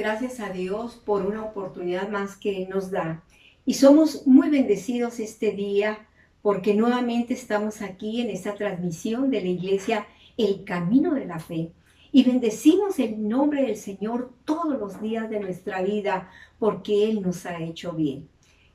gracias a Dios por una oportunidad más que Él nos da. Y somos muy bendecidos este día porque nuevamente estamos aquí en esta transmisión de la iglesia El Camino de la Fe. Y bendecimos el nombre del Señor todos los días de nuestra vida porque Él nos ha hecho bien.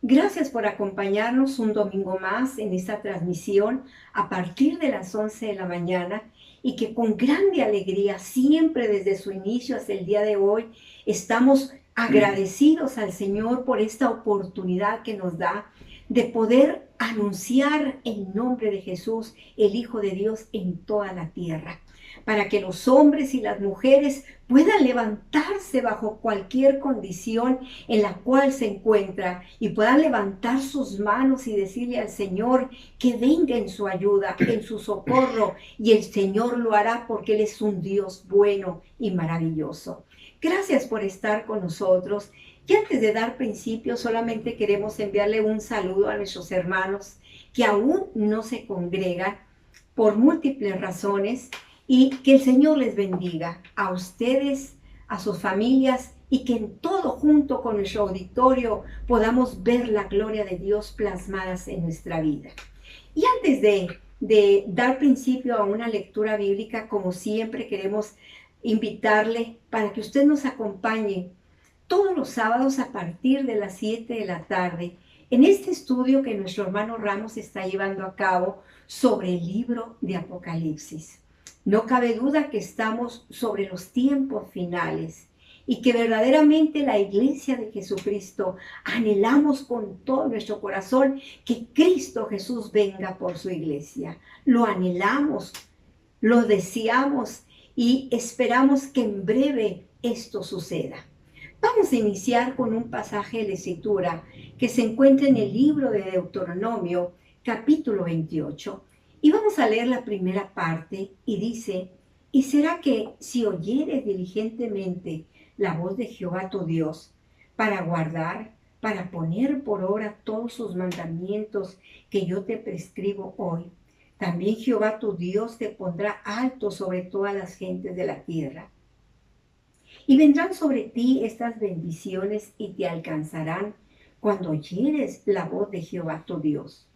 Gracias por acompañarnos un domingo más en esta transmisión a partir de las 11 de la mañana y que con grande alegría, siempre desde su inicio hasta el día de hoy, estamos agradecidos al Señor por esta oportunidad que nos da de poder anunciar el nombre de Jesús, el Hijo de Dios, en toda la tierra, para que los hombres y las mujeres puedan levantarse bajo cualquier condición en la cual se encuentra y puedan levantar sus manos y decirle al Señor que venga en su ayuda, en su socorro, y el Señor lo hará porque Él es un Dios bueno y maravilloso. Gracias por estar con nosotros. Y antes de dar principio, solamente queremos enviarle un saludo a nuestros hermanos que aún no se congregan por múltiples razones, y que el Señor les bendiga a ustedes, a sus familias, y que en todo junto con nuestro auditorio podamos ver la gloria de Dios plasmadas en nuestra vida. Y antes de dar principio a una lectura bíblica, como siempre queremos invitarle para que usted nos acompañe todos los sábados a partir de las 7 de la tarde en este estudio que nuestro hermano Ramos está llevando a cabo sobre el libro de Apocalipsis. No cabe duda que estamos sobre los tiempos finales y que verdaderamente la iglesia de Jesucristo anhelamos con todo nuestro corazón que Cristo Jesús venga por su iglesia. Lo anhelamos, lo deseamos y esperamos que en breve esto suceda. Vamos a iniciar con un pasaje de la Escritura que se encuentra en el libro de Deuteronomio, capítulo 28. Y vamos a leer la primera parte y dice: y será que si oyeres diligentemente la voz de Jehová tu Dios, para guardar, para poner por obra todos sus mandamientos que yo te prescribo hoy, también Jehová tu Dios te pondrá alto sobre todas las gentes de la tierra. Y vendrán sobre ti estas bendiciones y te alcanzarán cuando oyeres la voz de Jehová tu Dios.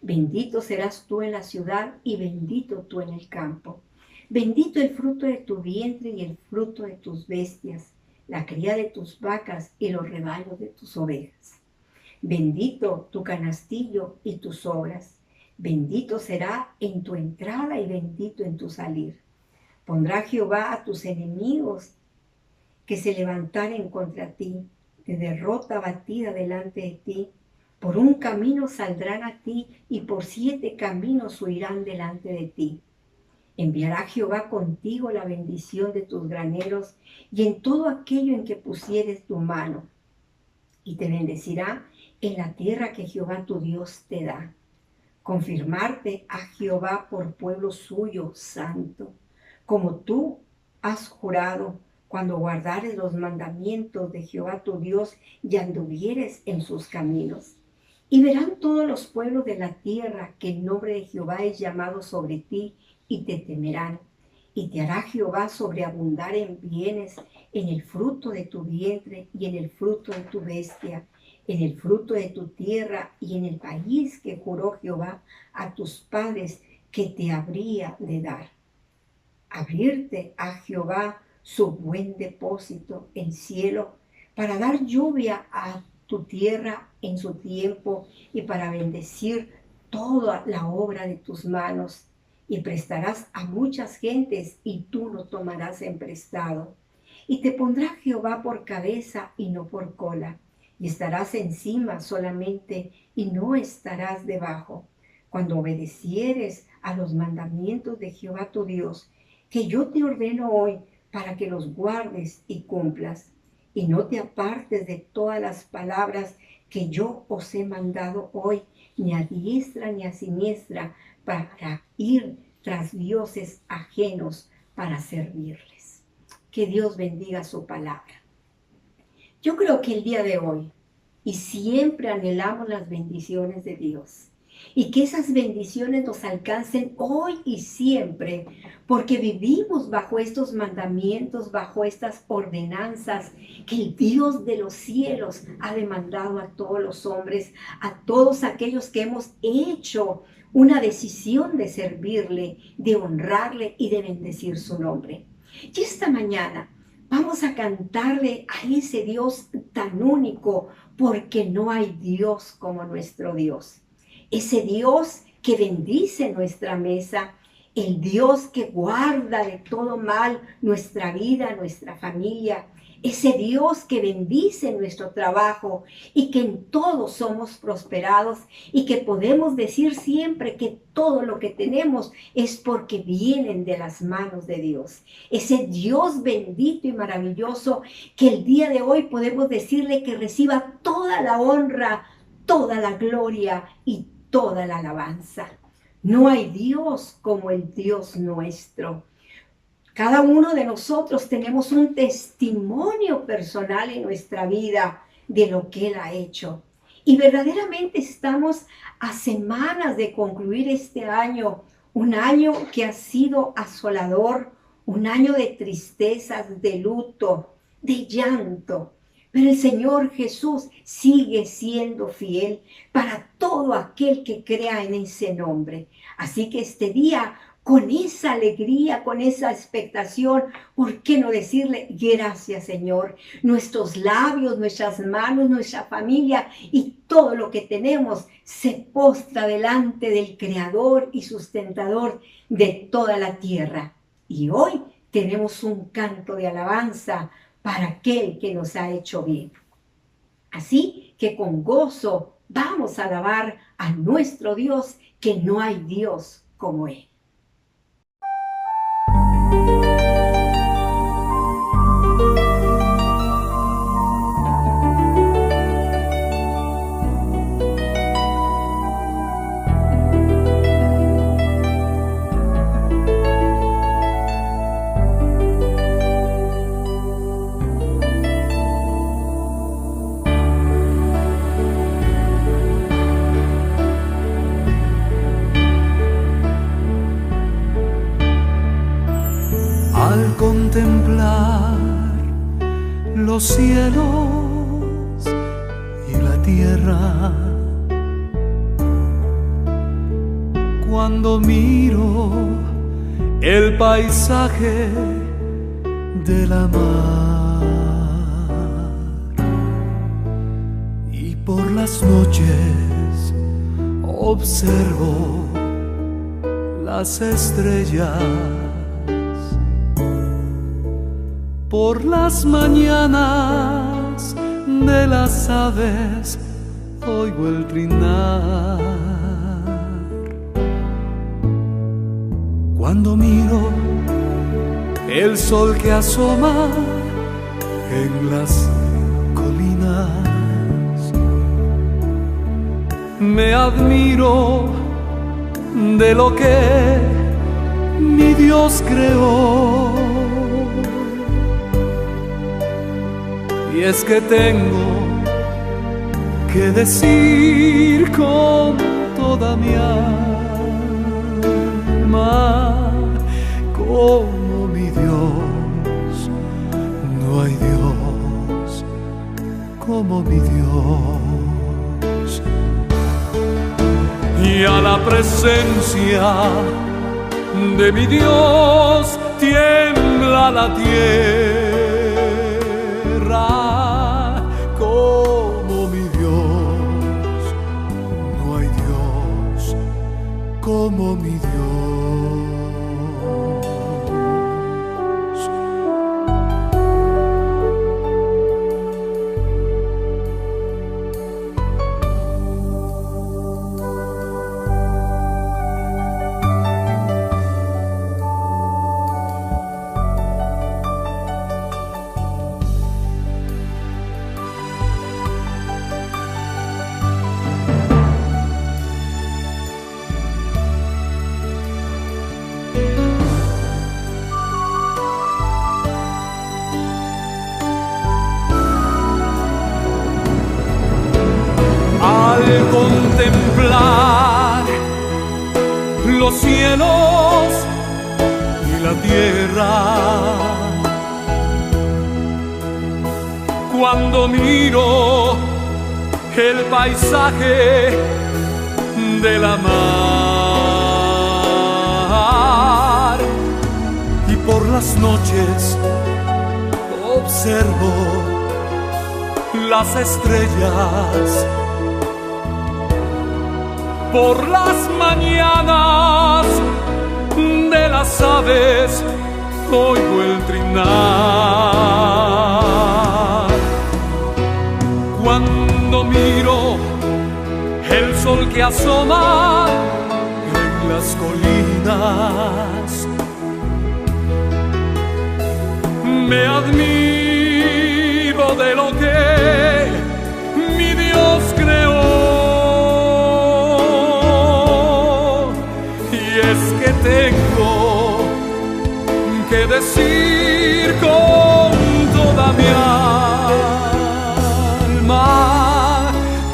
Bendito serás tú en la ciudad y bendito tú en el campo. Bendito el fruto de tu vientre y el fruto de tus bestias, la cría de tus vacas y los rebaños de tus ovejas. Bendito tu canastillo y tus obras. Bendito será en tu entrada y bendito en tu salir. Pondrá Jehová a tus enemigos que se levantaren contra ti, de derrota batida delante de ti. Por un camino saldrán a ti y por 7 caminos huirán delante de ti. Enviará Jehová contigo la bendición de tus graneros y en todo aquello en que pusieres tu mano. Y te bendecirá en la tierra que Jehová tu Dios te da. Confirmarte a Jehová por pueblo suyo santo, como tú has jurado, cuando guardares los mandamientos de Jehová tu Dios y anduvieres en sus caminos. Y verán todos los pueblos de la tierra que el nombre de Jehová es llamado sobre ti, y te temerán. Y te hará Jehová sobreabundar en bienes, en el fruto de tu vientre y en el fruto de tu bestia, en el fruto de tu tierra y en el país que juró Jehová a tus padres que te habría de dar. Abrirte a Jehová su buen depósito en cielo, para dar lluvia a tu tierra en su tiempo y para bendecir toda la obra de tus manos. Y prestarás a muchas gentes y tú lo tomarás en prestado. Y te pondrá Jehová por cabeza y no por cola. Y estarás encima solamente y no estarás debajo. Cuando obedecieres a los mandamientos de Jehová tu Dios, que yo te ordeno hoy para que los guardes y cumplas, y no te apartes de todas las palabras que yo os he mandado hoy, ni a diestra ni a siniestra, para ir tras dioses ajenos para servirles. Que Dios bendiga su palabra. Yo creo que el día de hoy, y siempre anhelamos las bendiciones de Dios, y que esas bendiciones nos alcancen hoy y siempre, porque vivimos bajo estos mandamientos, bajo estas ordenanzas que el Dios de los cielos ha demandado a todos los hombres, a todos aquellos que hemos hecho una decisión de servirle, de honrarle y de bendecir su nombre. Y esta mañana vamos a cantarle a ese Dios tan único, porque no hay Dios como nuestro Dios. Ese Dios que bendice nuestra mesa, el Dios que guarda de todo mal nuestra vida, nuestra familia, ese Dios que bendice nuestro trabajo y que en todo somos prosperados y que podemos decir siempre que todo lo que tenemos es porque vienen de las manos de Dios. Ese Dios bendito y maravilloso que el día de hoy podemos decirle que reciba toda la honra, toda la gloria y toda la alabanza. No hay Dios como el Dios nuestro. Cada uno de nosotros tenemos un testimonio personal en nuestra vida de lo que Él ha hecho. Y verdaderamente estamos a semanas de concluir este año, un año que ha sido asolador, un año de tristezas, de luto, de llanto. Pero el Señor Jesús sigue siendo fiel para todo aquel que crea en ese nombre. Así que este día, con esa alegría, con esa expectación, ¿por qué no decirle gracias, Señor? Nuestros labios, nuestras manos, nuestra familia y todo lo que tenemos se postra delante del Creador y sustentador de toda la tierra. Y hoy tenemos un canto de alabanza para aquel que nos ha hecho bien. Así que con gozo vamos a alabar a nuestro Dios, que no hay Dios como Él. Al contemplar los cielos y la tierra, cuando miro el paisaje de la mar y por las noches observo las estrellas, por las mañanas de las aves oigo el trinar. Cuando miro el sol que asoma en las colinas, me admiro de lo que mi Dios creó. Y es que tengo que decir con toda mi alma, como mi Dios, no hay Dios como mi Dios. Y a la presencia de mi Dios tiembla la tierra. Como mi Dios, no hay Dios como mi Dios. los cielos y la tierra. Cuando miro el paisaje de la mar y por las noches observo las estrellas, por las mañanas de las aves oigo el trinar. Cuando miro el sol que asoma en las colinas, me admiro de lo que mi Dios creó. Y es que tengo que decir con toda mi alma,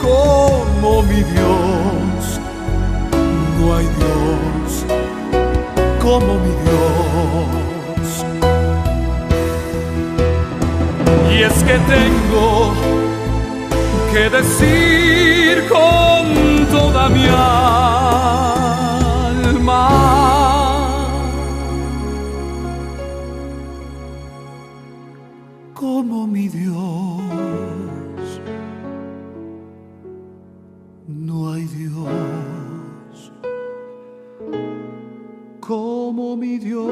como mi Dios, no hay Dios como mi Dios. Y es que tengo que decir con toda mi alma, como mi Dios, no hay Dios como mi Dios.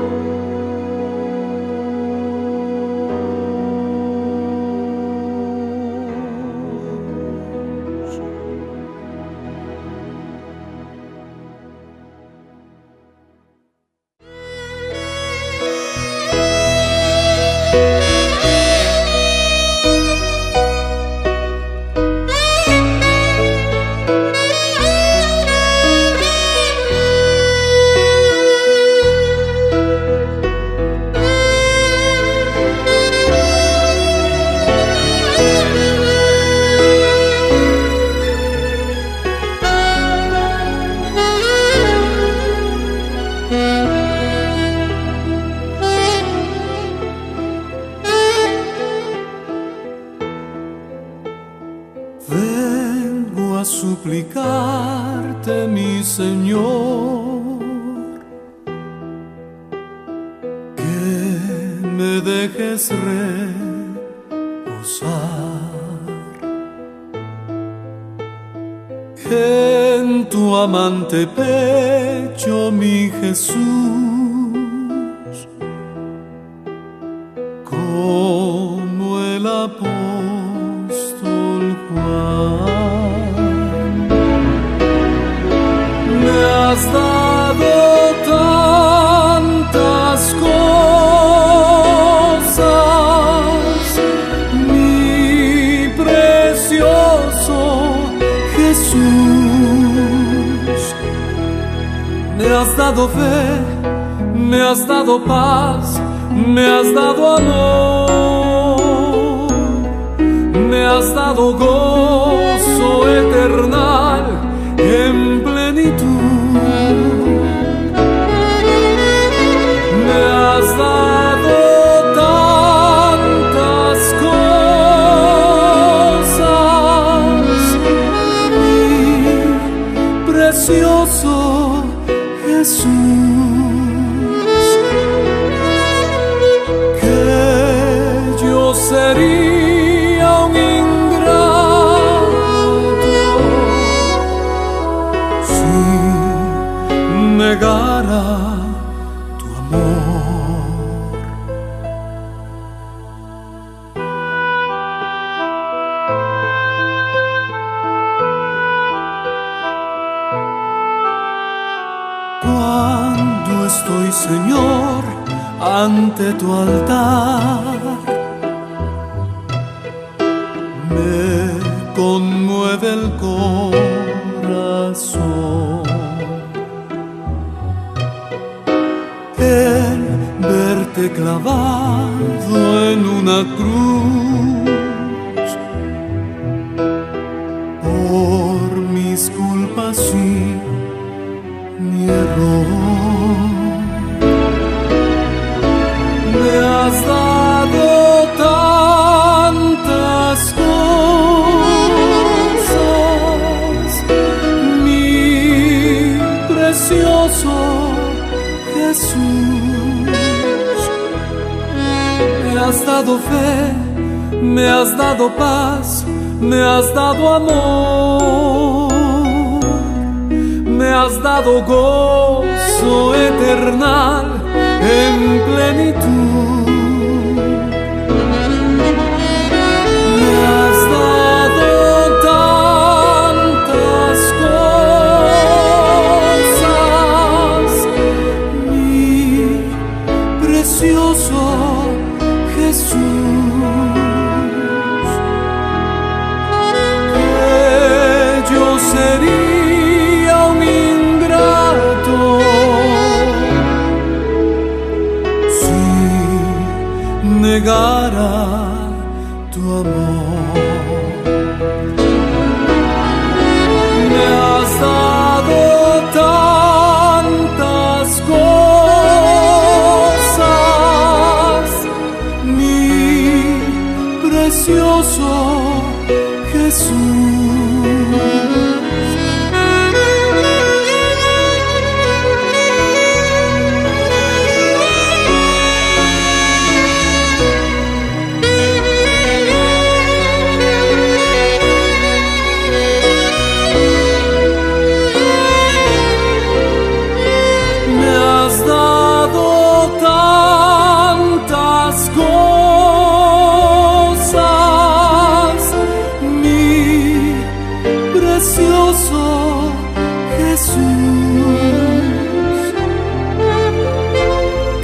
Vengo a suplicarte, mi Señor, que me dejes reposar en tu amante pecho, mi Jesús, como el apóstol Juan. Me has dado tantas cosas, mi precioso Jesús. Me has dado fe, me has dado paz, me has dado amor, me has dado gozo eternal en plenitud. Me has dado tantas cosas, mi precioso Jesús, que yo sería un ingrato si negara tu amor. Cuando estoy, Señor, ante tu altar, me conmueve el corazón el verte clavado en una cruz por mis culpas y mi error. precioso Jesús. Me has dado fe, me has dado paz, me has dado amor, me has dado gozo eternal en plenitud. Me has dado tantas cosas, mi precioso Jesús, que yo sería un ingrato si negara tu amor. Me has dado tantas cosas, mi precioso Jesús. Me has dado tantas cosas, mi precioso Jesús,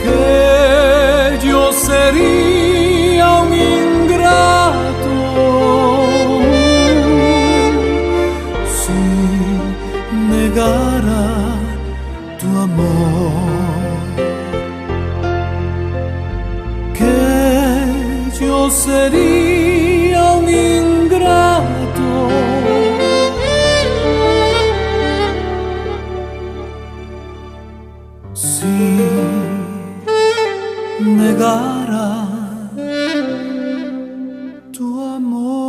que yo sería un ingrato si negara tu amor, que yo sería un ingrato si negara tu amor.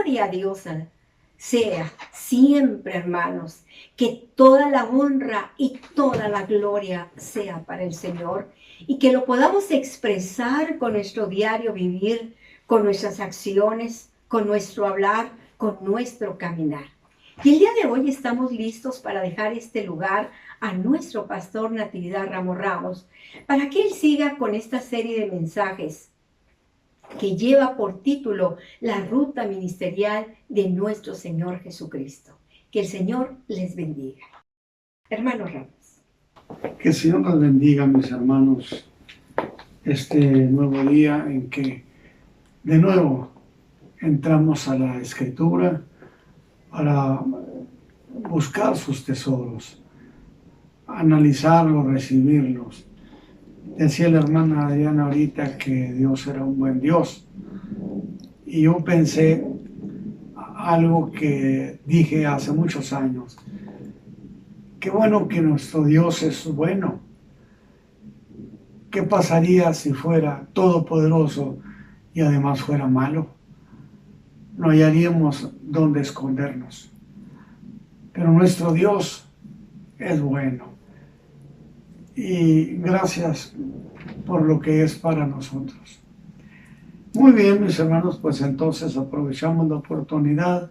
gloria a Dios sea siempre, hermanos, que toda la honra y toda la gloria sea para el Señor y que lo podamos expresar con nuestro diario vivir, con nuestras acciones, con nuestro hablar, con nuestro caminar. Y el día de hoy estamos listos para dejar este lugar a nuestro pastor Natividad Ramos Ramos para que él siga con esta serie de mensajes que lleva por título La ruta ministerial de nuestro Señor Jesucristo. Que el Señor les bendiga. Hermano Ramos. Que el Señor nos bendiga, mis hermanos, este nuevo día en que de nuevo entramos a la Escritura para buscar sus tesoros, analizarlos, recibirlos. Decía la hermana Adriana ahorita que Dios era un buen Dios. Y yo pensé algo que dije hace muchos años. Qué bueno que nuestro Dios es bueno. ¿Qué pasaría si fuera todopoderoso y además fuera malo? No hallaríamos dónde escondernos. Pero nuestro Dios es bueno. Y gracias por lo que es para nosotros. Muy bien, mis hermanos, pues entonces aprovechamos la oportunidad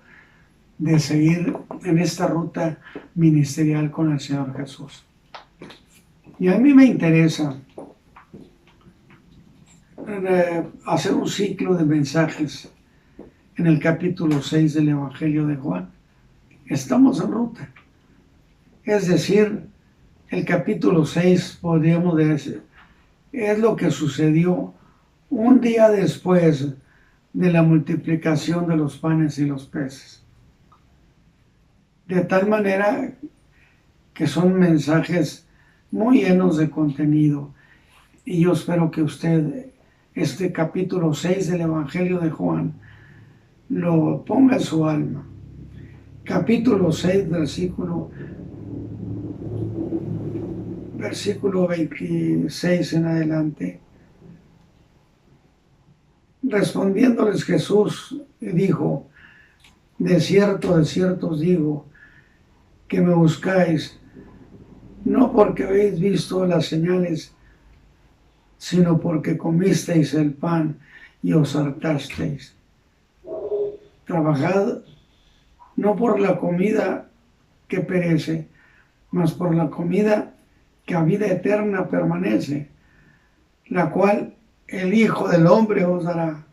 de seguir en esta ruta ministerial con el Señor Jesús. Y a mí me interesa hacer un ciclo de mensajes en el capítulo 6 del Evangelio de Juan. Estamos en ruta. Es decir, el capítulo 6, podríamos decir, es lo que sucedió un día después de la multiplicación de los panes y los peces. De tal manera que son mensajes muy llenos de contenido. Y yo espero que usted, este capítulo 6 del Evangelio de Juan, lo ponga en su alma. Capítulo 6, versículo 26 en adelante. Respondiéndoles Jesús dijo: de cierto os digo, que me buscáis, no porque habéis visto las señales, sino porque comisteis el pan y os hartasteis. Trabajad no por la comida que perece, mas por la comida que a vida eterna permanece, la cual el Hijo del Hombre os dará,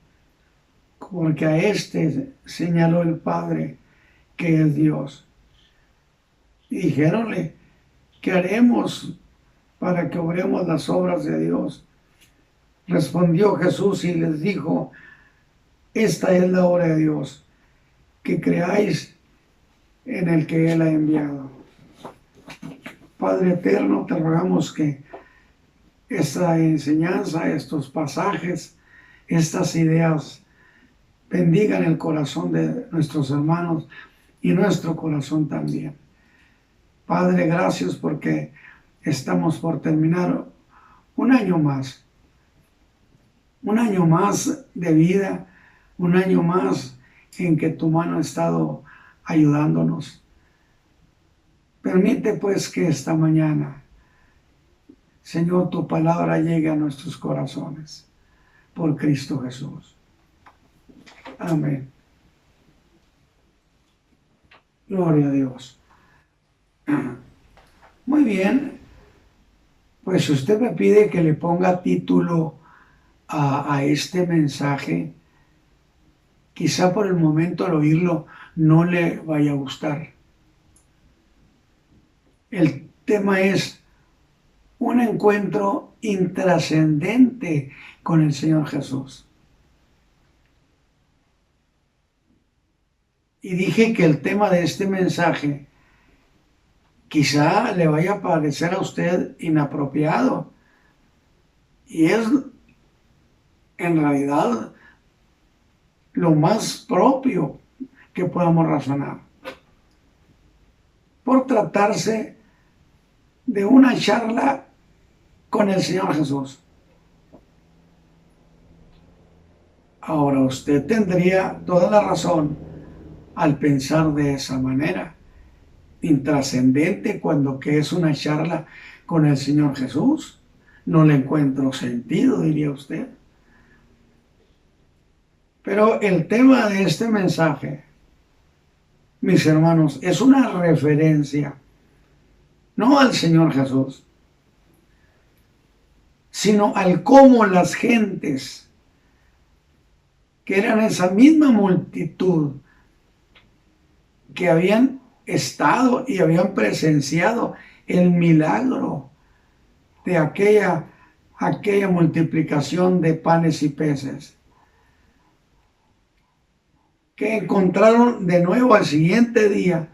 porque a éste señaló el Padre, que es Dios. Y dijéronle: ¿qué haremos para que obremos las obras de Dios? Respondió Jesús y les dijo: esta es la obra de Dios, que creáis en el que Él ha enviado. Padre eterno, te rogamos que esta enseñanza, estos pasajes, estas ideas bendigan el corazón de nuestros hermanos y nuestro corazón también. Padre, gracias porque estamos por terminar un año más de vida, un año más en que tu mano ha estado ayudándonos. Permite pues que esta mañana, Señor, tu palabra llegue a nuestros corazones, por Cristo Jesús. Amén. Gloria a Dios. Muy bien, pues usted me pide que le ponga título a este mensaje. Quizá por el momento al oírlo no le vaya a gustar. El tema es un encuentro intrascendente con el Señor Jesús. Y dije que el tema de este mensaje quizá le vaya a parecer a usted inapropiado. Y es en realidad lo más propio que podamos razonar. Por tratarse de una charla con el Señor Jesús. Ahora usted tendría toda la razón al pensar de esa manera, intrascendente, cuando que es una charla con el Señor Jesús. No le encuentro sentido, diría usted. Pero el tema de este mensaje, mis hermanos, es una referencia, no al Señor Jesús, sino al cómo las gentes, que eran esa misma multitud, que habían estado y habían presenciado el milagro de aquella multiplicación de panes y peces, que encontraron de nuevo al siguiente día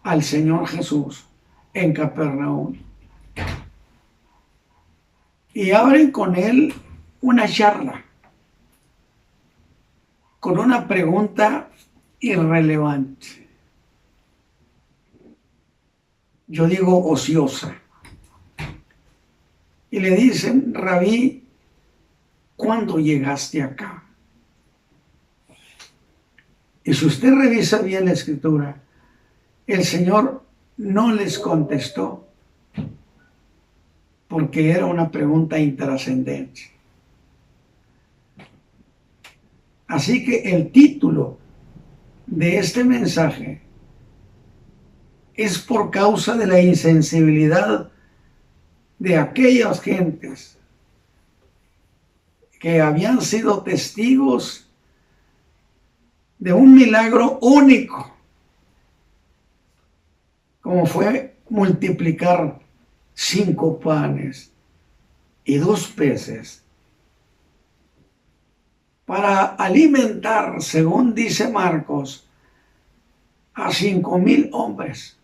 al Señor Jesús en Capernaum. Y abren con él una charla, con una pregunta irrelevante. Yo digo ociosa. Y le dicen: Rabí, ¿cuándo llegaste acá? Y si usted revisa bien la escritura, el Señor no les contestó, porque era una pregunta intrascendente. Así que el título de este mensaje es por causa de la insensibilidad de aquellas gentes que habían sido testigos de un milagro único, como fue multiplicar 5 panes y 2 peces para alimentar, según dice Marcos, a 5,000 hombres.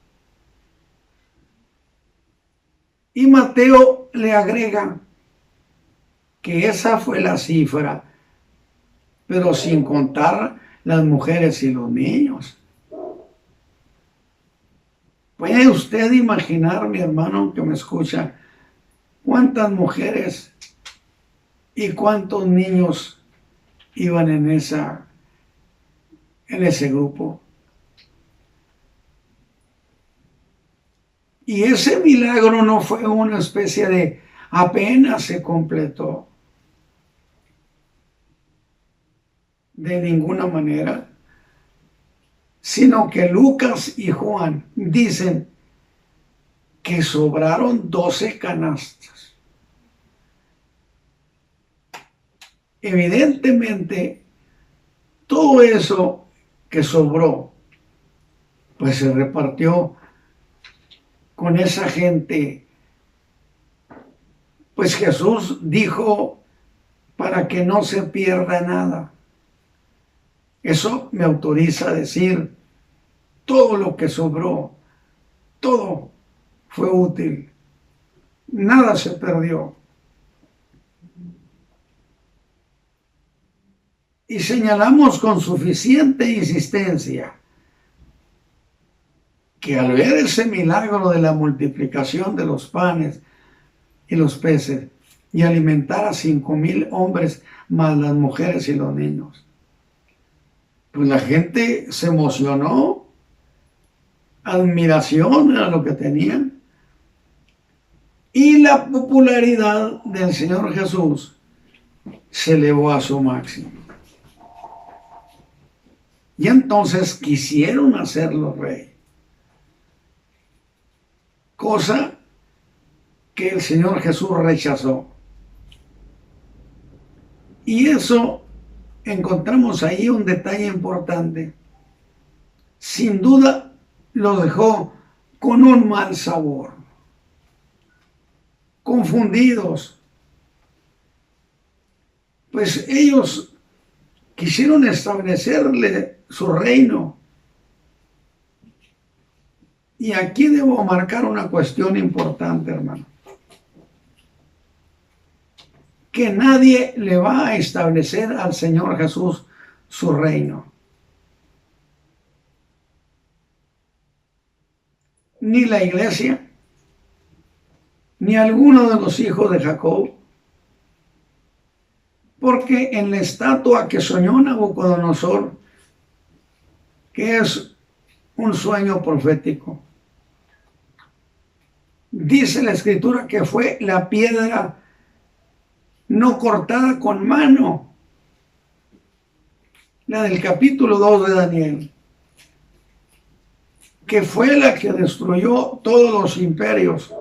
Y Mateo le agrega que esa fue la cifra, pero sin contar las mujeres y los niños. ¿Puede usted imaginar, mi hermano que me escucha, cuántas mujeres y cuántos niños iban en ese grupo? Y ese milagro no fue una especie de apenas se completó. De ninguna manera. Sino que Lucas y Juan dicen que sobraron 12 canastas. Evidentemente, todo eso que sobró, pues se repartió con esa gente. Pues Jesús dijo, para que no se pierda nada. Eso me autoriza a decir, todo lo que sobró, todo fue útil. Nada se perdió. Y señalamos con suficiente insistencia que al ver ese milagro de la multiplicación de los panes y los peces y alimentar a 5,000 hombres más las mujeres y los niños, pues la gente se emocionó, admiración a lo que tenían, y la popularidad del Señor Jesús se elevó a su máximo. Y entonces quisieron hacerlo rey, cosa que el Señor Jesús rechazó. Y eso encontramos ahí un detalle importante. Sin duda lo dejó con un mal sabor, confundidos, pues ellos quisieron establecerle su reino. Y aquí debo marcar una cuestión importante, hermano. Que nadie le va a establecer al Señor Jesús su reino. Ni la iglesia, ni alguno de los hijos de Jacob. Porque en la estatua que soñó Nabucodonosor, que es un sueño profético. Dice la Escritura que fue la piedra no cortada con mano, la del capítulo 2 de Daniel, que fue la que destruyó todos los imperios.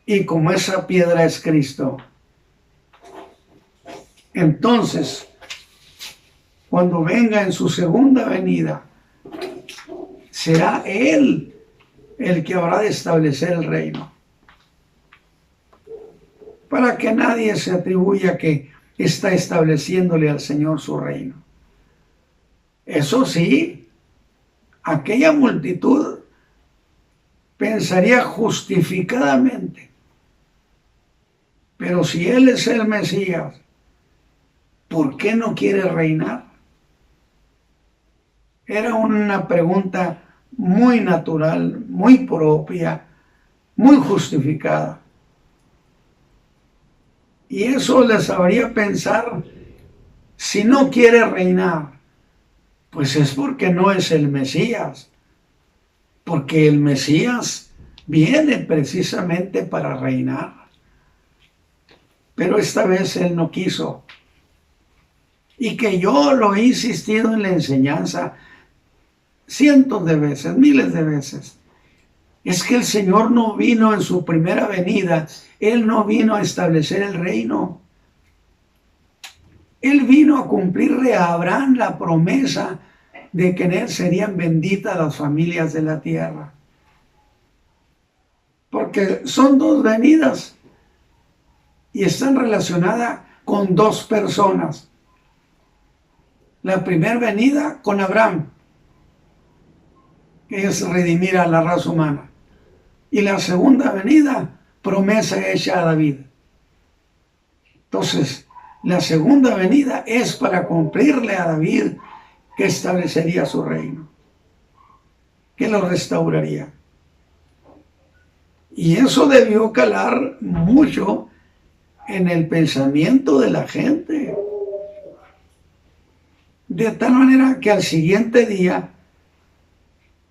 Y como esa piedra es Cristo, entonces, cuando venga en su segunda venida, será Él el que habrá de establecer el reino. Para que nadie se atribuya que está estableciéndole al Señor su reino. Eso sí, aquella multitud pensaría justificadamente, pero si Él es el Mesías, ¿por qué no quiere reinar? Era una pregunta muy natural, muy propia, muy justificada. Y eso les habría pensar, si no quiere reinar, pues es porque no es el Mesías, porque el Mesías viene precisamente para reinar. Pero esta vez Él no quiso. Y que yo lo he insistido en la enseñanza cientos de veces, miles de veces. Es que el Señor no vino en su primera venida, Él no vino a establecer el reino. Él vino a cumplirle a Abraham la promesa de que en Él serían benditas las familias de la tierra. Porque son dos venidas y están relacionadas con dos personas. La primera venida con Abraham, que es redimir a la raza humana. Y la segunda venida, promesa hecha a David. Entonces, la segunda venida es para cumplirle a David que establecería su reino, que lo restauraría. Y eso debió calar mucho en el pensamiento de la gente. De tal manera que al siguiente día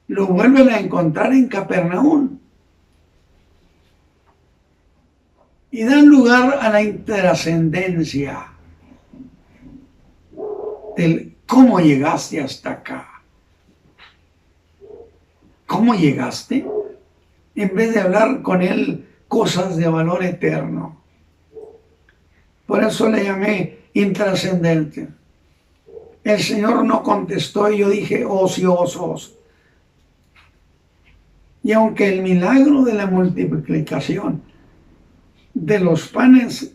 lo vuelven a encontrar en Capernaum. Y dan lugar a la intrascendencia del cómo llegaste hasta acá. ¿Cómo llegaste? En vez de hablar con él cosas de valor eterno. Por eso le llamé intrascendente. El Señor no contestó y yo dije ociosos. Y aunque el milagro de la multiplicación de los panes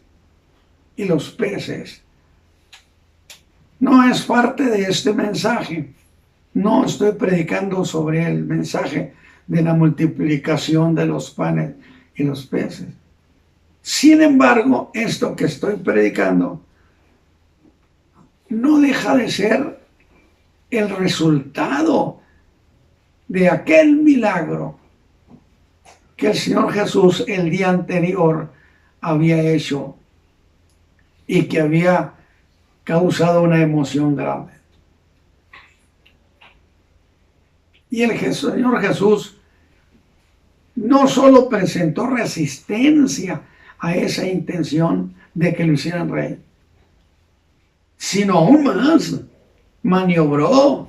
y los peces no es parte de este mensaje, no estoy predicando sobre el mensaje de la multiplicación de los panes y los peces. Sin embargo, esto que estoy predicando no deja de ser el resultado de aquel milagro que el Señor Jesús el día anterior había hecho y que había causado una emoción grande. Y el Señor Jesús no solo presentó resistencia a esa intención de que lo hicieran rey, sino aún más, maniobró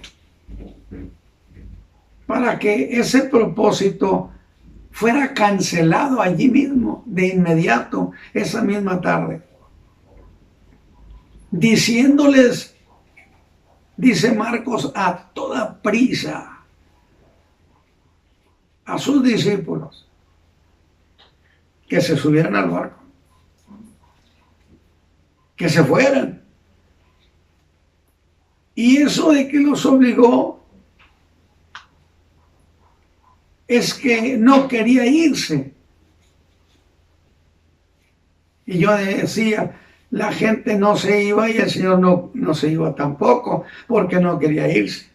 para que ese propósito fuera cancelado allí mismo, de inmediato, esa misma tarde. Diciéndoles, dice Marcos, a toda prisa a sus discípulos que se subieran al barco, que se fueran. Y eso de que los obligó es que no quería irse. Y yo decía, la gente no se iba y el Señor no se iba tampoco, porque no quería irse.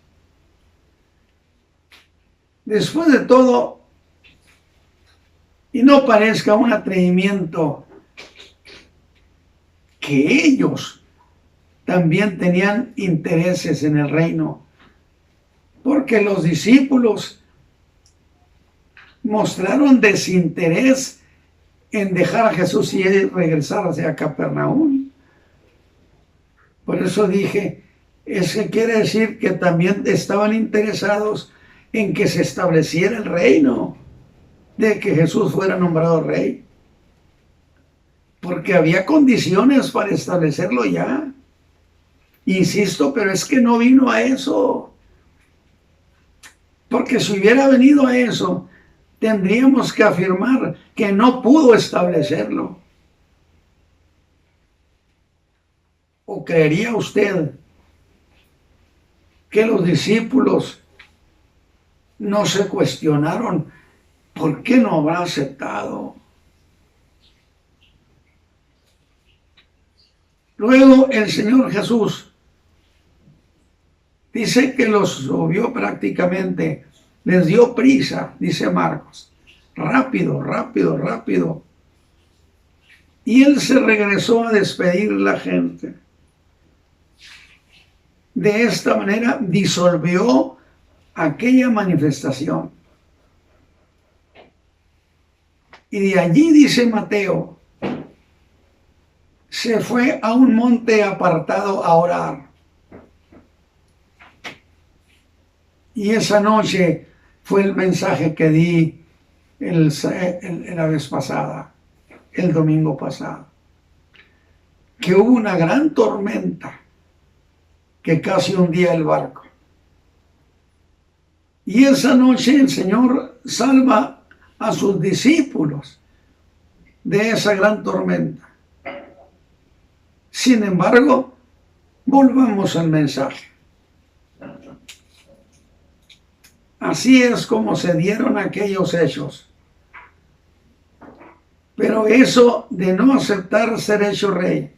Después de todo, y no parezca un atrevimiento, que ellos también tenían intereses en el reino, porque los discípulos mostraron desinterés en dejar a Jesús y regresar hacia Capernaum. Por eso dije, eso quiere decir que también estaban interesados en que se estableciera el reino, de que Jesús fuera nombrado rey, porque había condiciones para establecerlo ya. Insisto, pero es que no vino a eso, porque si hubiera venido a eso, tendríamos que afirmar que no pudo establecerlo. ¿O creería usted que los discípulos no se cuestionaron por qué no habrá aceptado? Luego el Señor Jesús dice que los subió prácticamente, les dio prisa, dice Marcos, rápido, rápido, rápido. Y él se regresó a despedir a la gente. De esta manera disolvió aquella manifestación. Y de allí, dice Mateo, se fue a un monte apartado a orar. Y esa noche fue el mensaje que di la vez pasada, el domingo pasado, que hubo una gran tormenta que casi hundía el barco. Y esa noche el Señor salva a sus discípulos de esa gran tormenta. Sin embargo, volvamos al mensaje. Así es como se dieron aquellos hechos. Pero eso de no aceptar ser hecho rey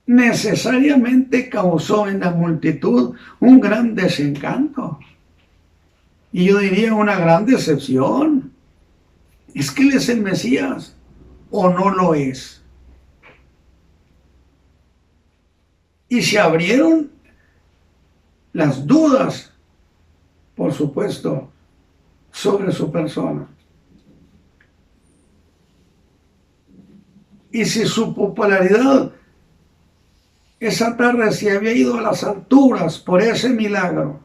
necesariamente causó en la multitud un gran desencanto. Y yo diría una gran decepción. ¿Es que él es el Mesías o no lo es? Y se abrieron las dudas, por supuesto, sobre su persona. Y si su popularidad esa tarde se había ido a las alturas por ese milagro,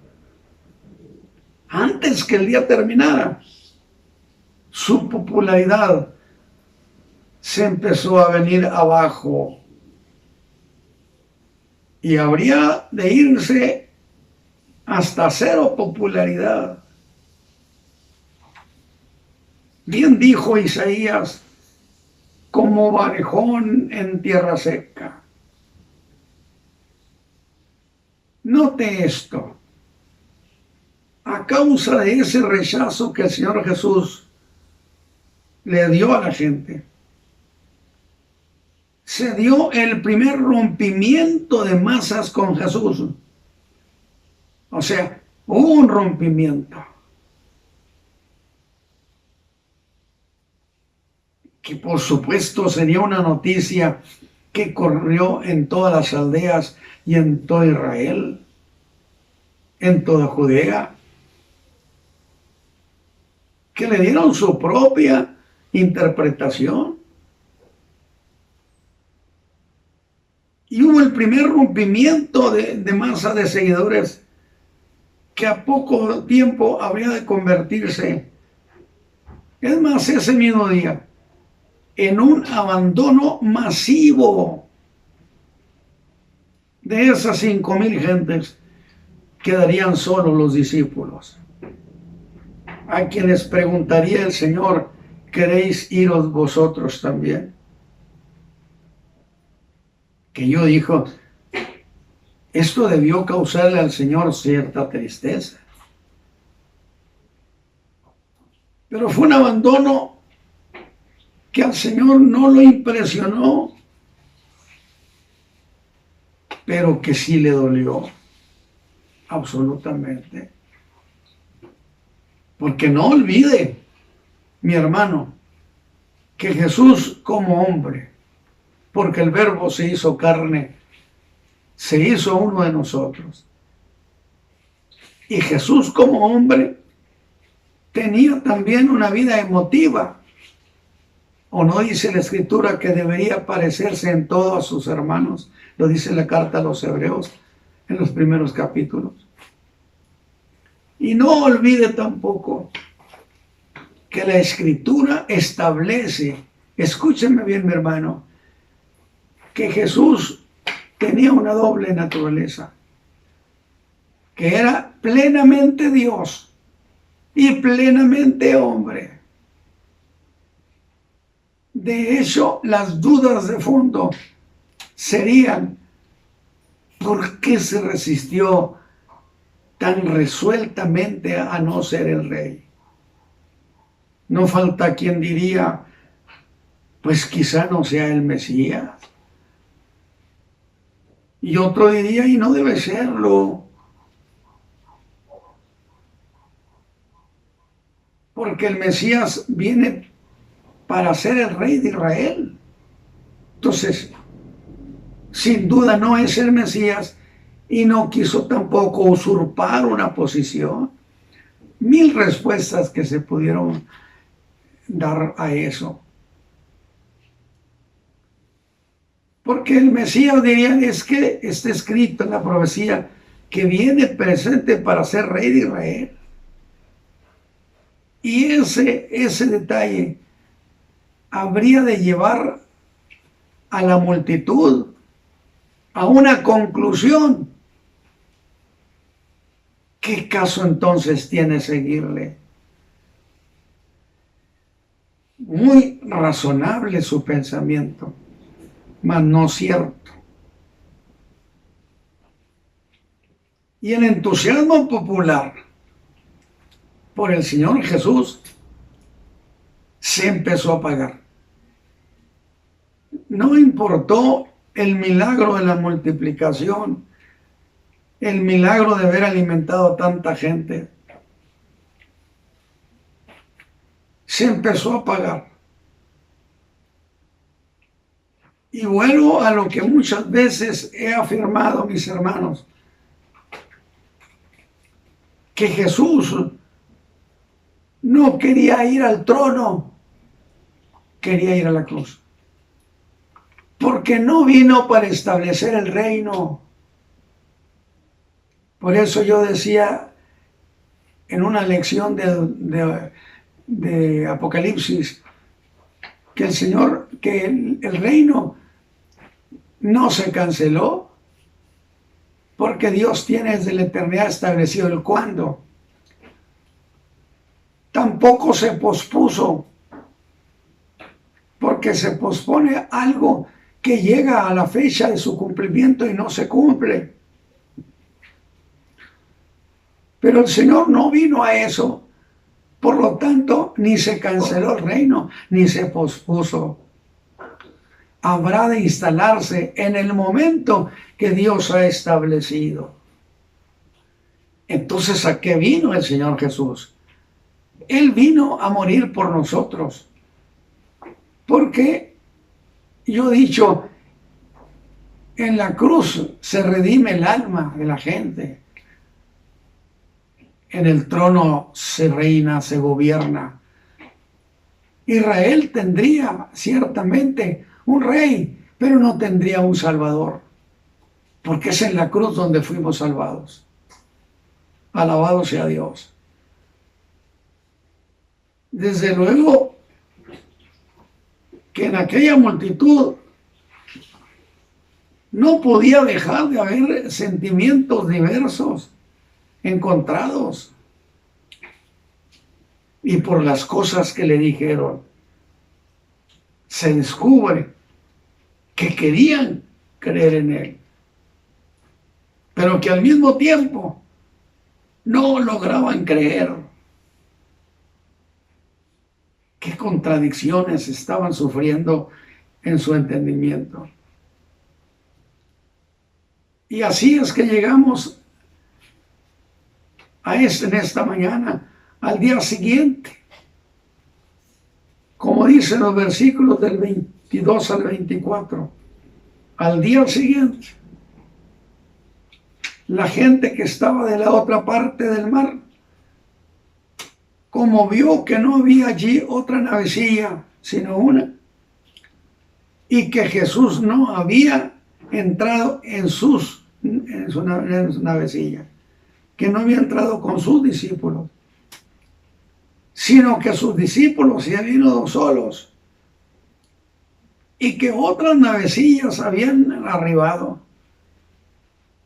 antes que el día terminara, su popularidad se empezó a venir abajo y habría de irse hasta cero popularidad. Bien dijo Isaías, como barejón en tierra seca. Note esto. A causa de ese rechazo que el Señor Jesús le dio a la gente, se dio el primer rompimiento de masas con Jesús. O sea, hubo un rompimiento. Que por supuesto sería una noticia que corrió en todas las aldeas y en todo Israel, en toda Judea, que le dieron su propia interpretación. Y hubo el primer rompimiento de masa de seguidores que a poco tiempo habría de convertirse, es más, ese mismo día, en un abandono masivo. De esas 5,000 gentes quedarían solo los discípulos, a quienes preguntaría el Señor, ¿queréis iros vosotros también? Que yo dijo, esto debió causarle al Señor cierta tristeza. Pero fue un abandono que al Señor no lo impresionó, pero que sí le dolió, absolutamente. Porque no olvide, mi hermano, que Jesús como hombre, porque el Verbo se hizo carne, se hizo uno de nosotros. Y Jesús como hombre tenía también una vida emotiva. ¿O no dice la Escritura que debería parecerse en todo a sus hermanos? Lo dice la carta a los Hebreos en los primeros capítulos. Y no olvide tampoco que la Escritura establece, escúcheme bien mi hermano, que Jesús tenía una doble naturaleza, que era plenamente Dios y plenamente hombre. De hecho, las dudas de fondo serían: ¿por qué se resistió tan resueltamente a no ser el rey? No falta quien diría: pues quizá no sea el Mesías. Y otro diría: y no debe serlo, porque el Mesías viene para ser el rey de Israel. Entonces, sin duda no es el Mesías, y no quiso tampoco usurpar una posición. Mil respuestas que se pudieron dar a eso. Porque el Mesías, dirían, es que está escrito en la profecía que viene presente para ser rey de Israel. Y ese detalle habría de llevar a la multitud a una conclusión. ¿Qué caso entonces tiene seguirle? Muy razonable su pensamiento, mas no cierto. Y el entusiasmo popular por el Señor Jesús se empezó a apagar. No importó el milagro de la multiplicación, el milagro de haber alimentado a tanta gente. Se empezó a apagar. Y vuelvo a lo que muchas veces he afirmado, mis hermanos, que Jesús no quería ir al trono, quería ir a la cruz. Porque no vino para establecer el reino. Por eso yo decía en una lección de Apocalipsis que el Señor, que el reino no se canceló, porque Dios tiene desde la eternidad establecido el cuándo. Tampoco se pospuso, porque se pospone algo que llega a la fecha de su cumplimiento y no se cumple. Pero el Señor no vino a eso. Por lo tanto, ni se canceló el reino, ni se pospuso. Habrá de instalarse en el momento que Dios ha establecido. Entonces, ¿a qué vino el Señor Jesús? Él vino a morir por nosotros. Porque yo he dicho, en la cruz se redime el alma de la gente. En el trono se reina, se gobierna. Israel tendría ciertamente un rey, pero no tendría un salvador, porque es en la cruz donde fuimos salvados. Alabado sea Dios. Desde luego que en aquella multitud no podía dejar de haber sentimientos diversos, encontrados, y por las cosas que le dijeron se descubre que querían creer en él, pero que al mismo tiempo no lograban creer. Qué contradicciones estaban sufriendo en su entendimiento. Y así es que llegamos en esta mañana, al día siguiente, como dicen los versículos del 22 al 24, al día siguiente, la gente que estaba de la otra parte del mar, como vio que no había allí otra navecilla, sino una, y que Jesús no había entrado en su navecilla, que no había entrado con sus discípulos, sino que sus discípulos se habían ido solos y que otras navecillas habían arribado.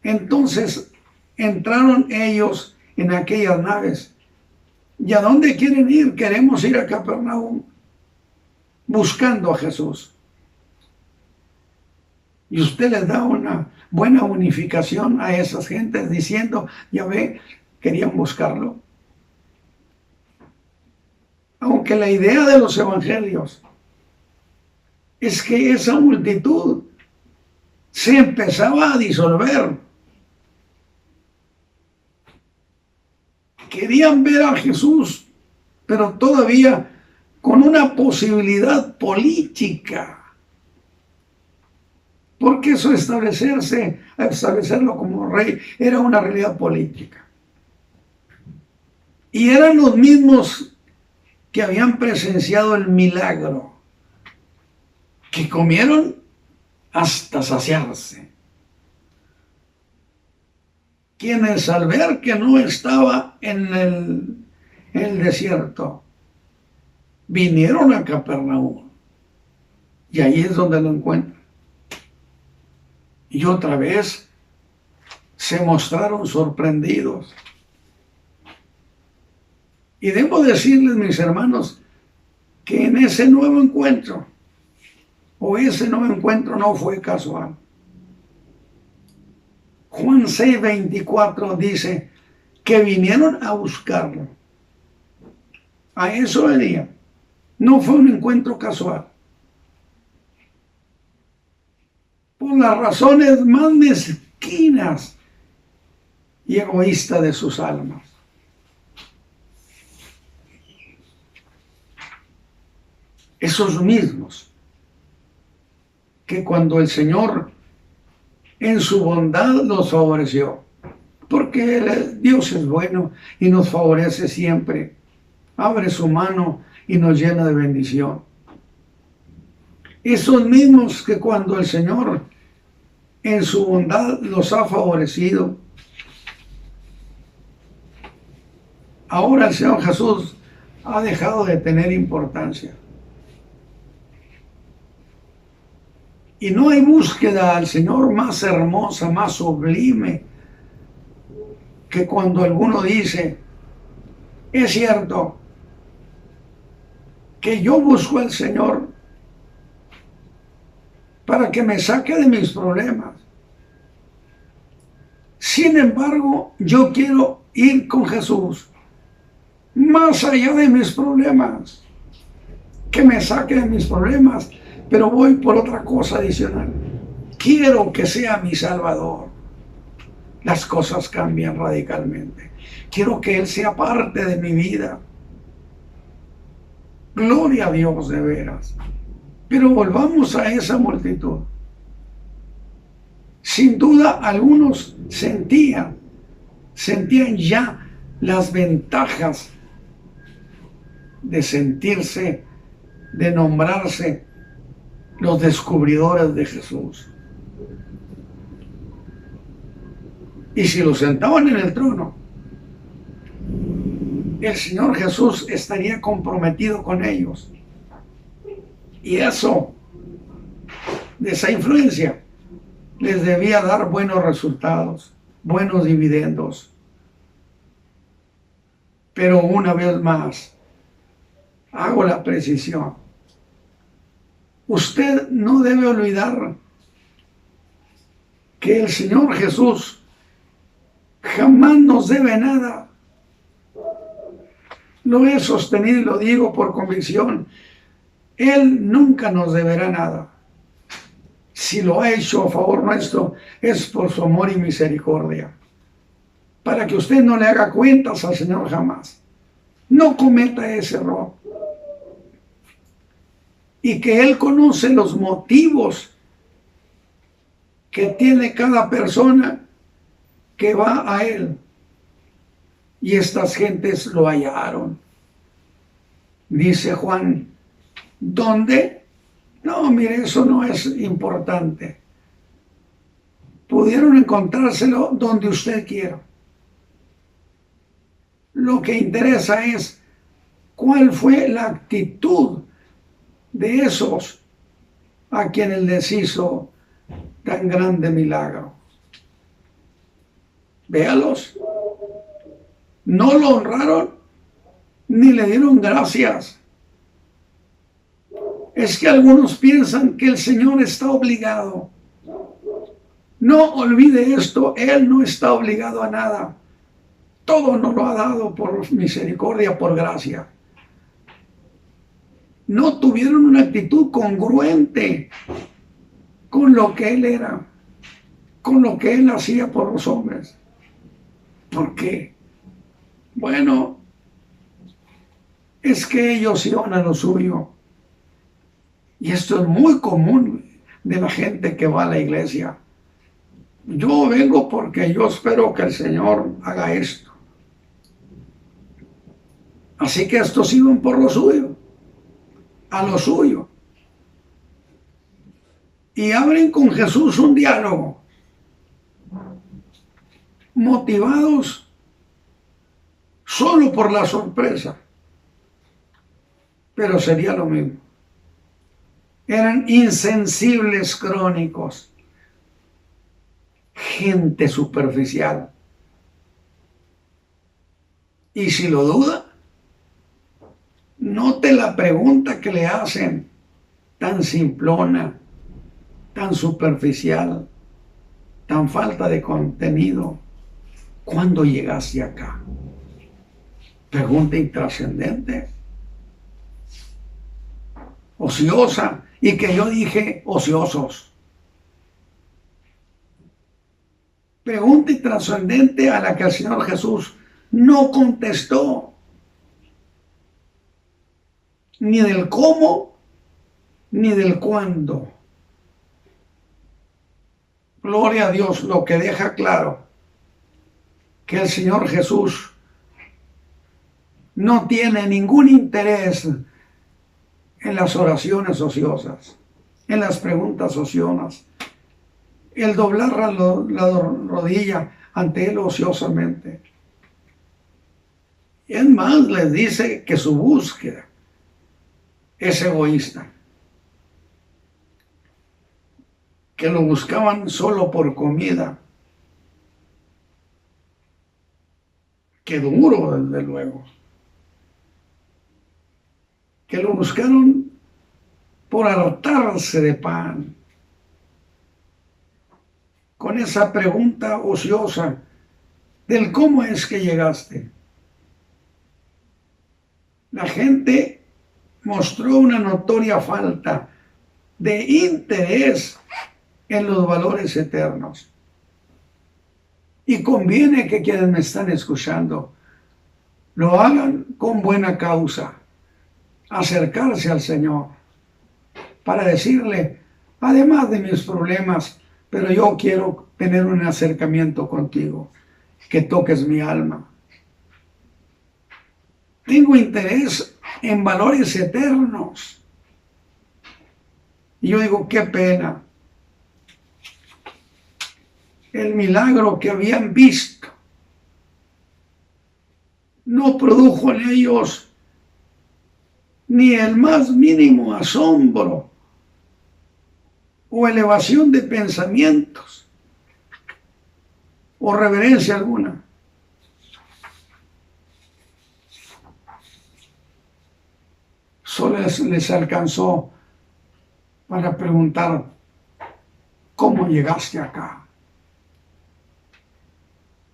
Entonces entraron ellos en aquellas naves. ¿Y a dónde quieren ir? Queremos ir a Capernaum, buscando a Jesús. Y usted les da una buena unificación a esas gentes diciendo, ya ve, querían buscarlo. Aunque la idea de los evangelios es que esa multitud se empezaba a disolver. Querían ver a Jesús, pero todavía con una posibilidad política. Porque eso establecerlo como rey, era una realidad política. Y eran los mismos que habían presenciado el milagro, que comieron hasta saciarse, quienes al ver que no estaba en el desierto, vinieron a Capernaum, y ahí es donde lo encuentran. Y otra vez se mostraron sorprendidos. Y debo decirles, mis hermanos, que en ese nuevo encuentro, ese nuevo encuentro no fue casual. Juan 6:24 dice que vinieron a buscarlo. A eso venía. No fue un encuentro casual. Por las razones más mezquinas y egoístas de sus almas. Esos mismos que cuando el Señor en su bondad los favoreció, porque Dios es bueno y nos favorece siempre, abre su mano y nos llena de bendición. Esos mismos que cuando el Señor en su bondad los ha favorecido, ahora el Señor Jesús ha dejado de tener importancia. Y no hay búsqueda al Señor más hermosa, más sublime, que cuando alguno dice, es cierto que yo busco al Señor para que me saque de mis problemas. Sin embargo, yo quiero ir con Jesús más allá de mis problemas, que me saque de mis problemas, pero voy por otra cosa adicional. Quiero que sea mi Salvador. Las cosas cambian radicalmente. Quiero que Él sea parte de mi vida. Gloria a Dios de veras. Pero volvamos a esa multitud. Sin duda algunos sentían ya las ventajas de sentirse, de nombrarse los descubridores de Jesús. Y si lo sentaban en el trono, el Señor Jesús estaría comprometido con ellos. Y eso, de esa influencia, les debía dar buenos resultados, buenos dividendos. Pero una vez más, hago la precisión. Usted no debe olvidar que el Señor Jesús jamás nos debe nada. Lo he sostenido y lo digo por convicción. Él nunca nos deberá nada. Si lo ha hecho a favor nuestro, es por su amor y misericordia. Para que usted no le haga cuentas al Señor jamás. No cometa ese error. Y que Él conoce los motivos que tiene cada persona que va a él. Y estas gentes lo hallaron. Dice Juan, ¿dónde? No, mire, eso no es importante. Pudieron encontrárselo donde usted quiera. Lo que interesa es cuál fue la actitud de esos a quienes les hizo tan grande milagro. Véalos. No lo honraron ni le dieron gracias. Es que algunos piensan que el Señor está obligado. No olvide esto, Él no está obligado a nada. Todo nos lo ha dado por misericordia, por gracia. No tuvieron una actitud congruente con lo que Él era, con lo que Él hacía por los hombres. ¿Por qué? Bueno, es que ellos iban a lo suyo. Y esto es muy común de la gente que va a la iglesia. Yo vengo porque yo espero que el Señor haga esto. Así que estos iban por lo suyo, a lo suyo. Y abren con Jesús un diálogo, motivados solo por la sorpresa. Pero sería lo mismo. Eran insensibles crónicos, gente superficial. Y si lo duda, note la pregunta que le hacen, tan simplona, tan superficial, tan falta de contenido. ¿Cuándo llegaste acá? Pregunta intrascendente, ociosa, y que yo dije ociosos. Pregunta intrascendente a la que el Señor Jesús no contestó, ni del cómo, ni del cuándo. Gloria a Dios, lo que deja claro que el Señor Jesús no tiene ningún interés en las oraciones ociosas, en las preguntas ociosas, el doblar la rodilla ante Él ociosamente. Es más, les dice que su búsqueda es egoísta, que lo buscaban solo por comida. Qué duro, desde luego. Que lo buscaron por hartarse de pan. Con esa pregunta ociosa del cómo es que llegaste. La gente mostró una notoria falta de interés en los valores eternos. Y conviene que quienes me están escuchando lo hagan con buena causa. Acercarse al Señor para decirle, además de mis problemas, pero yo quiero tener un acercamiento contigo, que toques mi alma. Tengo interés en valores eternos. Y yo digo, qué pena. El milagro que habían visto no produjo en ellos ni el más mínimo asombro o elevación de pensamientos o reverencia alguna. Solo les alcanzó para preguntar, ¿cómo llegaste acá?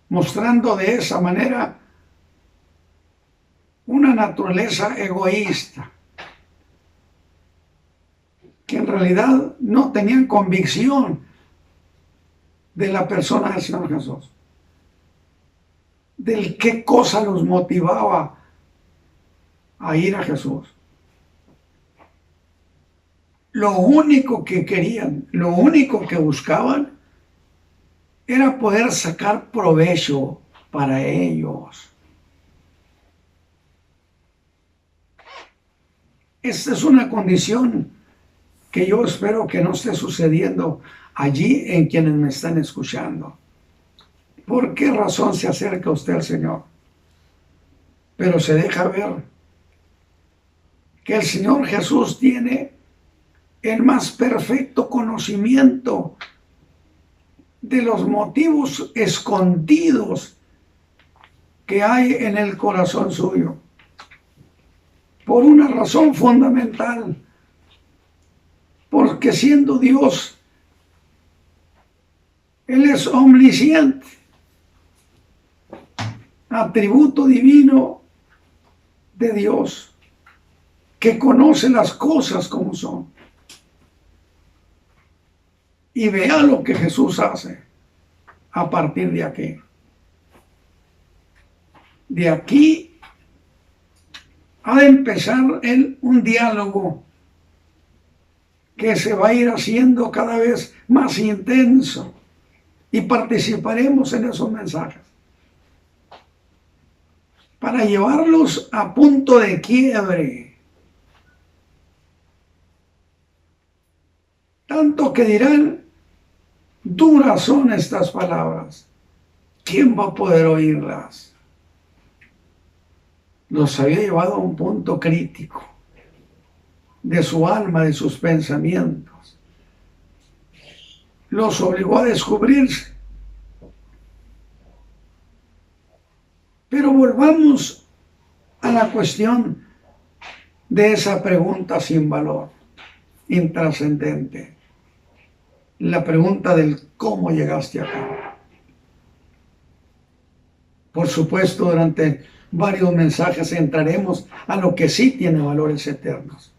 Mostrando de esa manera una naturaleza egoísta, que en realidad no tenían convicción de la persona del Señor Jesús, del qué cosa los motivaba a ir a Jesús. Lo único que querían, lo único que buscaban era poder sacar provecho para ellos. Esta es una condición que yo espero que no esté sucediendo allí en quienes me están escuchando. ¿Por qué razón se acerca usted al Señor? Pero se deja ver que el Señor Jesús tiene el más perfecto conocimiento de los motivos escondidos que hay en el corazón suyo. Por una razón fundamental, porque siendo Dios, Él es omnisciente, atributo divino de Dios, que conoce las cosas como son. Y vea lo que Jesús hace a partir de aquí. De aquí ha de empezar un diálogo que se va a ir haciendo cada vez más intenso y participaremos en esos mensajes para llevarlos a punto de quiebre. Tanto que dirán, duras son estas palabras, ¿quién va a poder oírlas? Los había llevado a un punto crítico de su alma, de sus pensamientos. Los obligó a descubrirse. Pero volvamos a la cuestión de esa pregunta sin valor, intrascendente. La pregunta del cómo llegaste acá. Por supuesto, durante varios mensajes entraremos a lo que sí tiene valores eternos.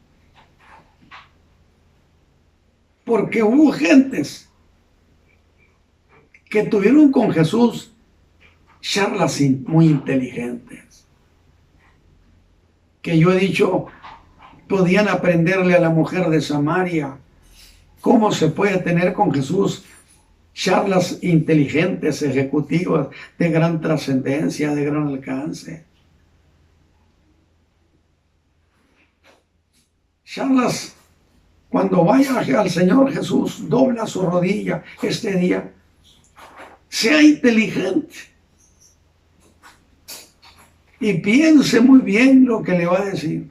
Porque hubo gentes que tuvieron con Jesús charlas muy inteligentes, que yo he dicho, podían aprenderle a la mujer de Samaria cómo se puede tener con Jesús charlas inteligentes, ejecutivas, de gran trascendencia, de gran alcance. Charlas, cuando vaya al Señor Jesús, dobla su rodilla este día, sea inteligente y piense muy bien lo que le va a decir.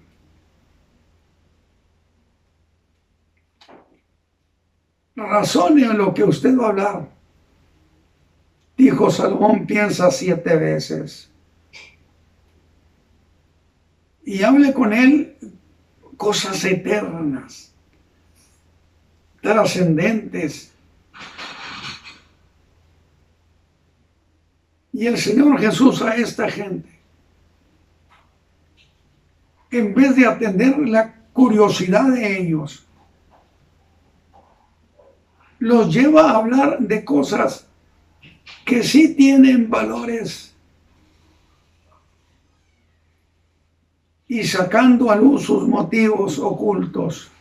Razone en lo que usted va a hablar. Dijo Salomón, piensa 7 veces. Y hable con él cosas eternas, trascendentes. Y el Señor Jesús a esta gente, en vez de atender la curiosidad de ellos, los lleva a hablar de cosas que sí tienen valores y sacando a luz sus motivos ocultos.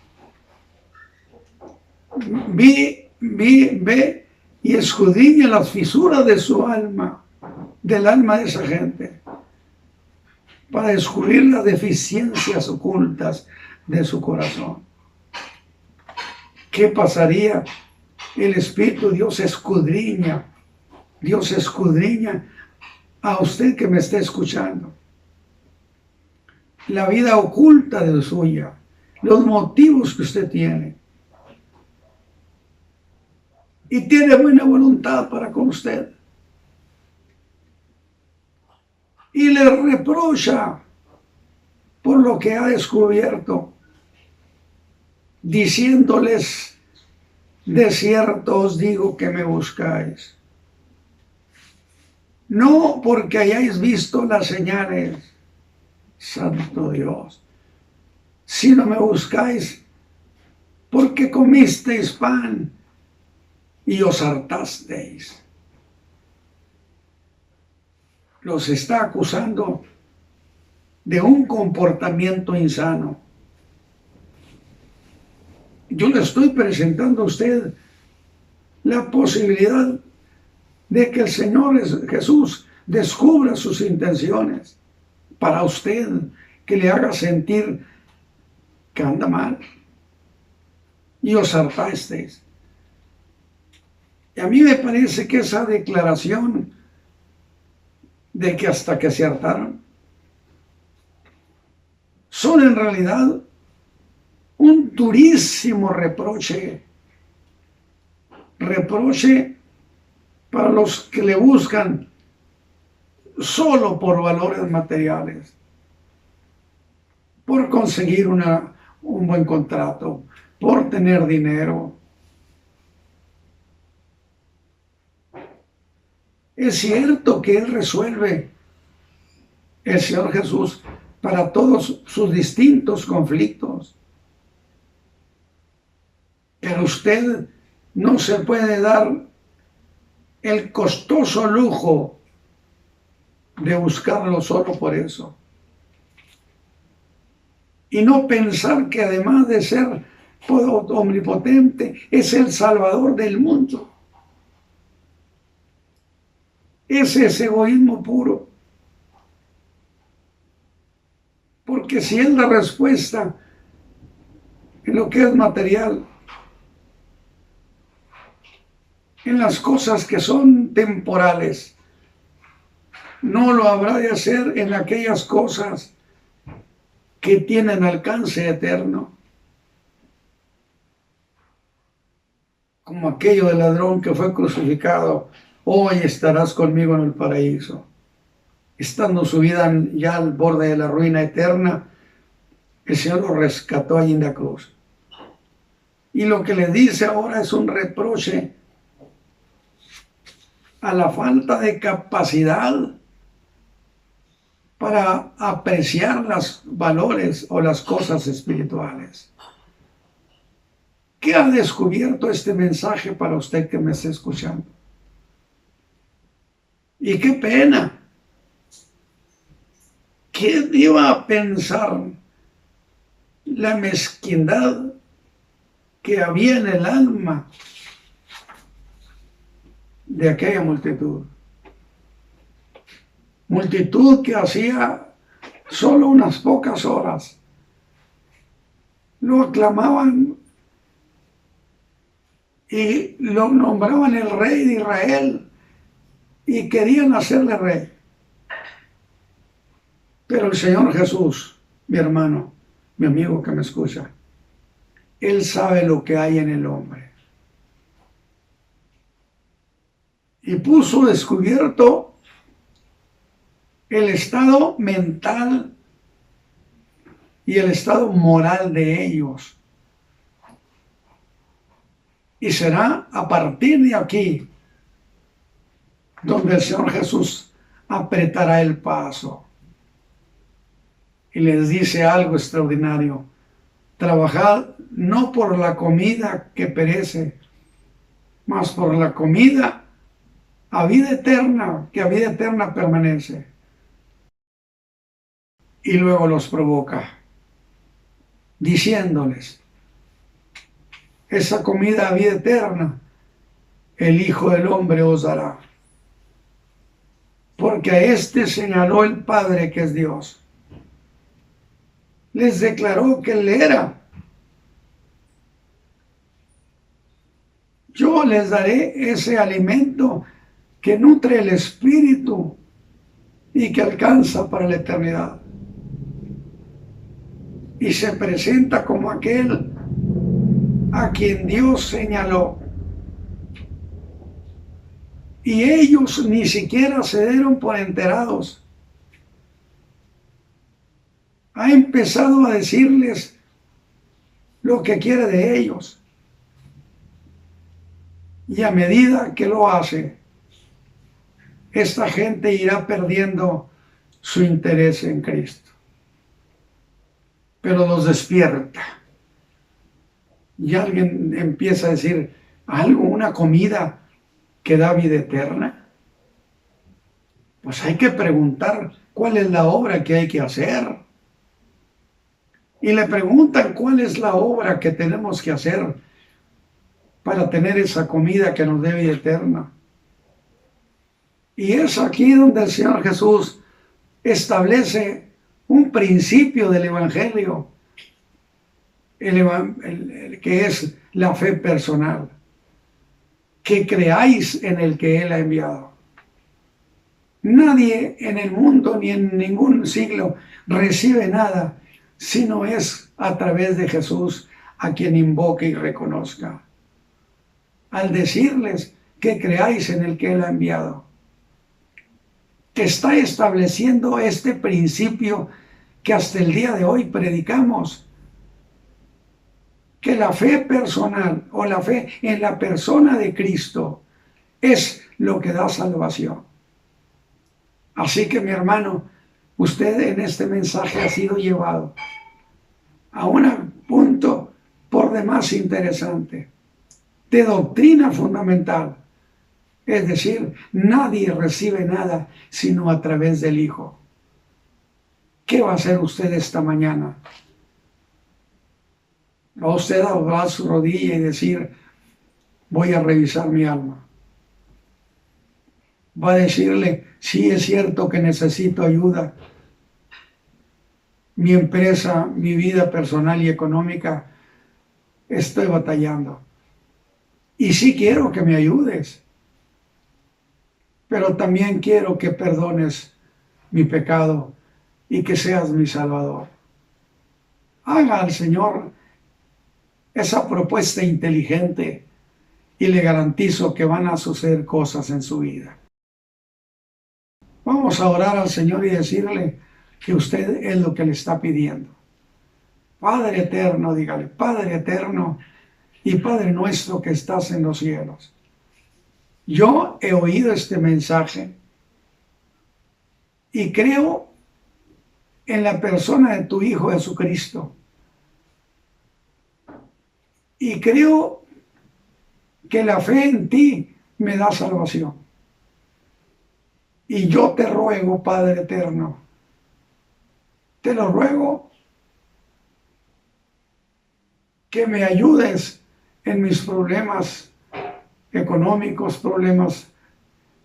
Ve y escudriña las fisuras de su alma, del alma de esa gente, para descubrir las deficiencias ocultas de su corazón. ¿Qué pasaría? El Espíritu de Dios escudriña a usted que me está escuchando, la vida oculta de suya, los motivos que usted tiene, y tiene buena voluntad para con usted, y le reprocha por lo que ha descubierto, diciéndoles, de cierto os digo que me buscáis, no porque hayáis visto las señales, santo Dios, sino me buscáis porque comisteis pan y os hartasteis. Los está acusando de un comportamiento insano. Yo le estoy presentando a usted la posibilidad de que el Señor Jesús descubra sus intenciones para usted, que le haga sentir que anda mal y os hartasteis. Y a mí me parece que esa declaración de que hasta que se hartaron son en realidad un durísimo reproche para los que le buscan solo por valores materiales, por conseguir un buen contrato, por tener dinero. Es cierto que Él resuelve, el Señor Jesús, para todos sus distintos conflictos. Pero usted no se puede dar el costoso lujo de buscarlo solo por eso. Y no pensar que además de ser omnipotente, es el Salvador del mundo. Ese es egoísmo puro. Porque si es la respuesta en lo que es material, en las cosas que son temporales, no lo habrá de hacer en aquellas cosas que tienen alcance eterno. Como aquello del ladrón que fue crucificado: hoy estarás conmigo en el paraíso. Estando su vida ya al borde de la ruina eterna, el Señor lo rescató allí en la cruz. Y lo que le dice ahora es un reproche a la falta de capacidad para apreciar los valores o las cosas espirituales. ¿Qué ha descubierto este mensaje para usted que me está escuchando? Y qué pena. ¿Quién iba a pensar la mezquindad que había en el alma de aquella multitud? Multitud que hacía solo unas pocas horas lo aclamaban y lo nombraban el rey de Israel y querían hacerle rey. Pero el Señor Jesús, mi hermano, mi amigo que me escucha, Él sabe lo que hay en el hombre. Y puso descubierto el estado mental y el estado moral de ellos. Y será a partir de aquí donde el Señor Jesús apretará el paso y les dice algo extraordinario: trabajad no por la comida que perece, mas por la comida a vida eterna, que a vida eterna permanece. Y luego los provoca, diciéndoles: esa comida a vida eterna el Hijo del Hombre os dará, porque a este señaló el Padre, que es Dios. Les declaró que Él era. Yo les daré ese alimento que nutre el espíritu y que alcanza para la eternidad. Y se presenta como aquel a quien Dios señaló. Y ellos ni siquiera se dieron por enterados. Ha empezado a decirles lo que quiere de ellos. Y a medida que lo hace, esta gente irá perdiendo su interés en Cristo. Pero los despierta. Y alguien empieza a decir algo, una comida que da vida eterna. Pues hay que preguntar cuál es la obra que hay que hacer. Y le preguntan cuál es la obra que tenemos que hacer para tener esa comida que nos dé vida eterna. Y es aquí donde el Señor Jesús establece un principio del Evangelio, que es la fe personal, que creáis en el que Él ha enviado. Nadie en el mundo ni en ningún siglo recibe nada si no es a través de Jesús, a quien invoque y reconozca. Al decirles que creáis en el que Él ha enviado, que está estableciendo este principio que hasta el día de hoy predicamos, que la fe personal o la fe en la persona de Cristo es lo que da salvación. Así que, mi hermano, usted en este mensaje ha sido llevado a un punto por demás interesante de doctrina fundamental. Es decir, nadie recibe nada sino a través del Hijo. ¿Qué va a hacer usted esta mañana? ¿Va usted a doblar su rodilla y decir, voy a revisar mi alma? ¿Va a decirle, sí, es cierto que necesito ayuda? Mi empresa, mi vida personal y económica, estoy batallando. Y sí quiero que me ayudes, pero también quiero que perdones mi pecado y que seas mi Salvador. Haga al Señor esa propuesta inteligente y le garantizo que van a suceder cosas en su vida. Vamos a orar al Señor y decirle que usted es lo que le está pidiendo. Padre eterno, dígale, Padre eterno y Padre nuestro que estás en los cielos. Yo he oído este mensaje y creo en la persona de tu Hijo Jesucristo. Y creo que la fe en ti me da salvación. Y yo te ruego, Padre eterno, te lo ruego, que me ayudes en mis problemas económicos, problemas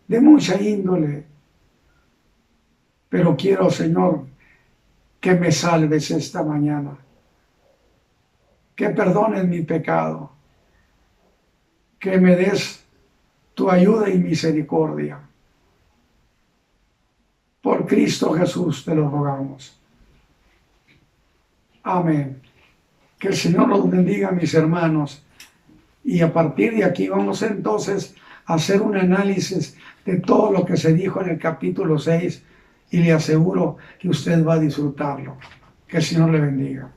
de mucha índole. Pero quiero, Señor, que me salves esta mañana, que perdones mi pecado, que me des tu ayuda y misericordia. Por Cristo Jesús te lo rogamos. Amén. Que el Señor los bendiga, mis hermanos. Y a partir de aquí vamos entonces a hacer un análisis de todo lo que se dijo en el capítulo 6 y le aseguro que usted va a disfrutarlo. Que el Señor le bendiga.